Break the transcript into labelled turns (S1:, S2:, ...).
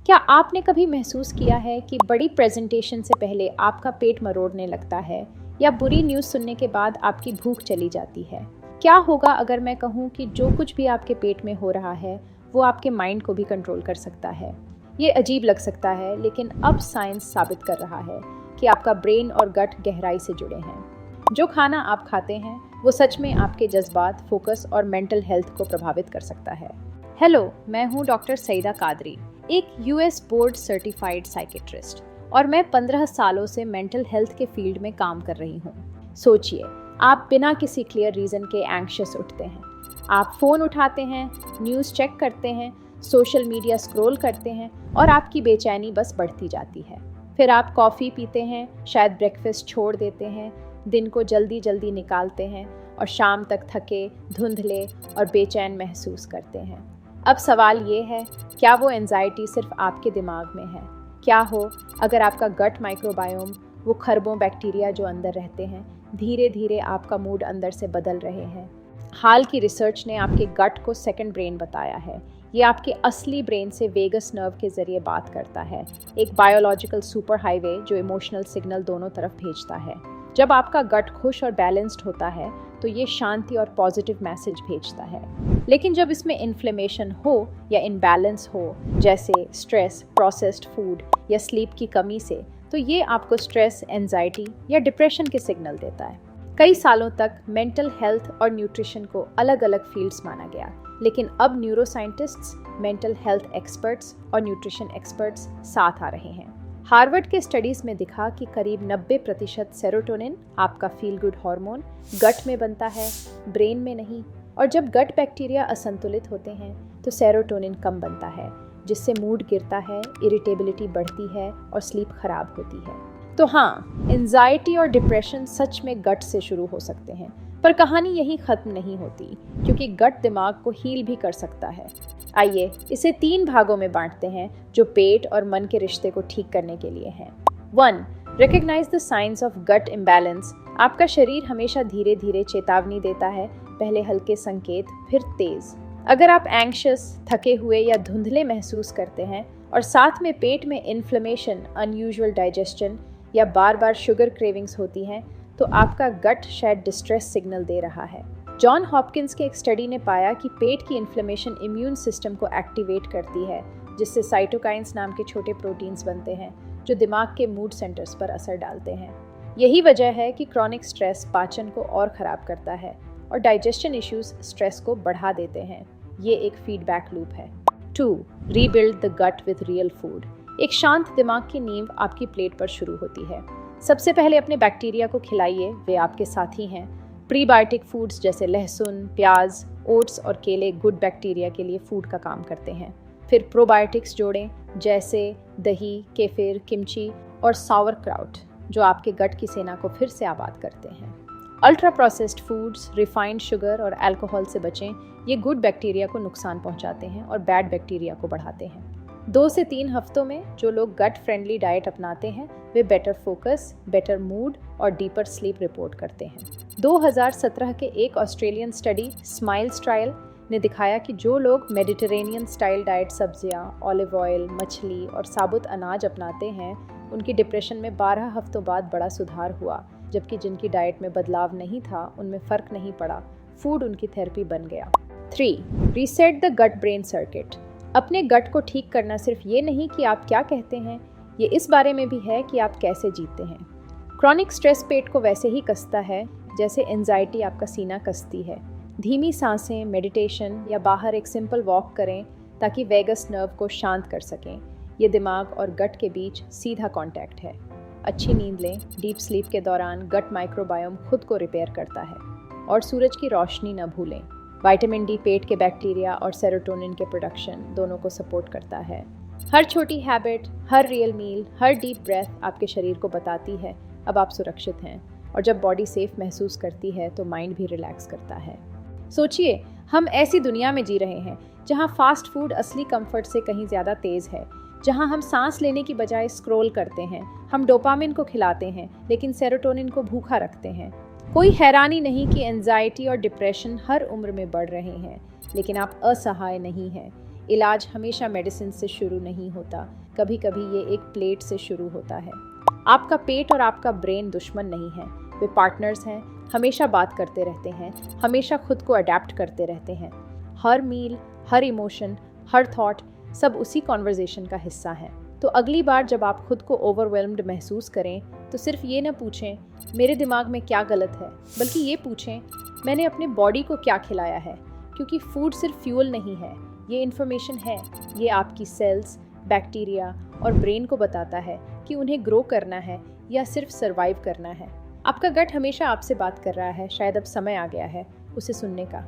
S1: क्या आपने कभी महसूस किया है कि बड़ी प्रेजेंटेशन से पहले आपका पेट मरोड़ने लगता है या बुरी न्यूज़ सुनने के बाद आपकी भूख चली जाती है? क्या होगा अगर मैं कहूँ कि जो कुछ भी आपके पेट में हो रहा है वो आपके माइंड को भी कंट्रोल कर सकता है? ये अजीब लग सकता है, लेकिन अब साइंस साबित कर रहा है कि आपका ब्रेन और गट गहराई से जुड़े हैं। जो खाना आप खाते हैं वो सच में आपके जज्बात, फोकस और मेंटल हेल्थ को प्रभावित कर सकता है। हेलो, मैं हूँ डॉक्टर सईदा कादरी, एक यूएस बोर्ड सर्टिफाइड साइकेट्रिस्ट, और मैं 15 सालों से मेंटल हेल्थ के फील्ड में काम कर रही हूँ। सोचिए, आप बिना किसी क्लियर रीज़न के एंग्शियस उठते हैं। आप फ़ोन उठाते हैं, न्यूज़ चेक करते हैं, सोशल मीडिया स्क्रॉल करते हैं और आपकी बेचैनी बस बढ़ती जाती है। फिर आप कॉफ़ी पीते हैं, शायद ब्रेकफास्ट छोड़ देते हैं, दिन को जल्दी जल्दी निकालते हैं और शाम तक थके, धुंधले और बेचैन महसूस करते हैं। अब सवाल ये है, क्या वो एंजाइटी सिर्फ आपके दिमाग में है? क्या हो अगर आपका गट माइक्रोबायोम, वो खरबों बैक्टीरिया जो अंदर रहते हैं, धीरे धीरे आपका मूड अंदर से बदल रहे हैं? हाल की रिसर्च ने आपके गट को सेकंड ब्रेन बताया है। ये आपके असली ब्रेन से वेगस नर्व के जरिए बात करता है, एक बायोलॉजिकल सुपर हाईवे जो इमोशनल सिग्नल दोनों तरफ भेजता है। जब आपका गट खुश और बैलेंस्ड होता है तो ये शांति और पॉजिटिव मैसेज भेजता है। लेकिन जब इसमें इन्फ्लेमेशन हो या इनबैलेंस हो, जैसे स्ट्रेस, प्रोसेस्ड फूड या स्लीप की कमी से, तो ये आपको स्ट्रेस, एंजाइटी या डिप्रेशन के सिग्नल देता है। कई सालों तक मेंटल हेल्थ और न्यूट्रिशन को अलग अलग फील्ड्स माना गया, लेकिन अब न्यूरोसाइंटिस्ट्स, मेंटल हेल्थ एक्सपर्ट्स और न्यूट्रिशन एक्सपर्ट्स साथ आ रहे हैं। हार्वर्ड के स्टडीज़ में दिखा कि करीब 90% सेरोटोनिन, आपका फील गुड हार्मोन, गट में बनता है, ब्रेन में नहीं। और जब गट बैक्टीरिया असंतुलित होते हैं तो सेरोटोनिन कम बनता है, जिससे मूड गिरता है, इरिटेबिलिटी बढ़ती है और स्लीप खराब होती है। तो हाँ, एंजाइटी और डिप्रेशन सच में गट से शुरू हो सकते हैं, पर कहानी यहीं ख़त्म नहीं होती, क्योंकि गट दिमाग को हील भी कर सकता है। आइए इसे 3 भागों में बांटते हैं जो पेट और मन के रिश्ते को ठीक करने के लिए हैं। 1. Recognise the science of gut imbalance. आपका शरीर हमेशा धीरे धीरे चेतावनी देता है, पहले हल्के संकेत, फिर तेज। अगर आप एंग्शियस, थके हुए या धुंधले महसूस करते हैं और साथ में पेट में इन्फ्लेमेशन, अनयूजुअल डाइजेशन या बार बार शुगर क्रेविंग्स होती हैं, तो आपका गट शायद डिस्ट्रेस सिग्नल दे रहा है। जॉन हॉपकिंस के एक स्टडी ने पाया कि पेट की इन्फ्लेमेशन इम्यून सिस्टम को एक्टिवेट करती है, जिससे साइटोकाइंस नाम के छोटे प्रोटीन्स बनते हैं जो दिमाग के मूड सेंटर्स पर असर डालते हैं। यही वजह है कि क्रॉनिक स्ट्रेस पाचन को और ख़राब करता है और डाइजेशन इश्यूज स्ट्रेस को बढ़ा देते हैं। ये एक फीडबैक लूप है। 2. Rebuild the gut with real food. एक शांत दिमाग की नींव आपकी प्लेट पर शुरू होती है। सबसे पहले अपने बैक्टीरिया को खिलाइए, वे आपके साथी हैं। प्रीबायोटिक फूड्स जैसे लहसुन, प्याज, ओट्स और केले गुड बैक्टीरिया के लिए फूड का काम करते हैं। फिर प्रोबायोटिक्स जोड़ें, जैसे दही, केफिर, किमची और सावरक्राउट, जो आपके गट की सेना को फिर से आबाद करते हैं। Ultra processed foods, refined sugar और अल्कोहल से बचें। ये गुड बैक्टीरिया को नुकसान पहुंचाते हैं और बैड बैक्टीरिया को बढ़ाते हैं। 2 से 3 हफ्तों में जो लोग गट फ्रेंडली डाइट अपनाते हैं way better focus, better mood और डीपर स्लीप रिपोर्ट करते हैं। 2017 के एक ऑस्ट्रेलियन स्टडी, स्माइल्स ट्रायल, ने दिखाया कि जो लोग मेडिटेरेनियन स्टाइल डाइट, सब्जियां, ऑलिव ऑयल, मछली और साबुत अनाज अपनाते हैं, उनकी डिप्रेशन में 12 हफ्तों बाद बड़ा सुधार हुआ, जबकि जिनकी डाइट में बदलाव नहीं था उनमें फ़र्क नहीं पड़ा। फूड उनकी थेरेपी बन गया। 3. Reset the gut brain circuit. अपने गट को ठीक करना सिर्फ ये नहीं कि आप क्या कहते हैं, ये इस बारे में भी है कि आप कैसे जीते हैं। क्रॉनिक स्ट्रेस पेट को वैसे ही कसता है जैसे एंजाइटी आपका सीना कसती है। धीमी सांसें, मेडिटेशन या बाहर एक सिंपल वॉक करें ताकि वेगस नर्व को शांत कर सकें। ये दिमाग और गट के बीच सीधा कांटेक्ट है। अच्छी नींद लें। डीप स्लीप के दौरान गट माइक्रोबायोम खुद को रिपेयर करता है। और सूरज की रोशनी न भूलें। विटामिन डी पेट के बैक्टीरिया और सेरोटोनिन के प्रोडक्शन दोनों को सपोर्ट करता है। हर छोटी हैबिट, हर रियल मील, हर डीप ब्रेथ आपके शरीर को बताती है अब आप सुरक्षित हैं। और जब बॉडी सेफ महसूस करती है तो माइंड भी रिलैक्स करता है। सोचिए, हम ऐसी दुनिया में जी रहे हैं जहां फास्ट फूड असली कंफर्ट से कहीं ज़्यादा तेज़ है, जहां हम सांस लेने की बजाय स्क्रॉल करते हैं। हम डोपामिन को खिलाते हैं लेकिन सेरोटोनिन को भूखा रखते हैं। कोई हैरानी नहीं कि एंजाइटी और डिप्रेशन हर उम्र में बढ़ रहे हैं, लेकिन आप असहाय नहीं हैं। इलाज हमेशा मेडिसिन से शुरू नहीं होता, कभी कभी ये एक प्लेट से शुरू होता है। आपका पेट और आपका ब्रेन दुश्मन नहीं है, वे पार्टनर्स हैं, हमेशा बात करते रहते हैं, हमेशा खुद को अडेप्ट करते रहते हैं। हर मील, हर इमोशन, हर थॉट सब उसी कॉन्वर्जेशन का हिस्सा है। तो अगली बार जब आप खुद को ओवरवेल्म्ड महसूस करें तो सिर्फ ये ना पूछें मेरे दिमाग में क्या गलत है, बल्कि ये पूछें मैंने अपने बॉडी को क्या खिलाया है। क्योंकि फूड सिर्फ फ्यूल नहीं है, ये इन्फॉर्मेशन है। ये आपकी सेल्स, बैक्टीरिया और ब्रेन को बताता है कि उन्हें ग्रो करना है या सिर्फ सर्वाइव करना है। आपका गट हमेशा आपसे बात कर रहा है, शायद अब समय आ गया है उसे सुनने का।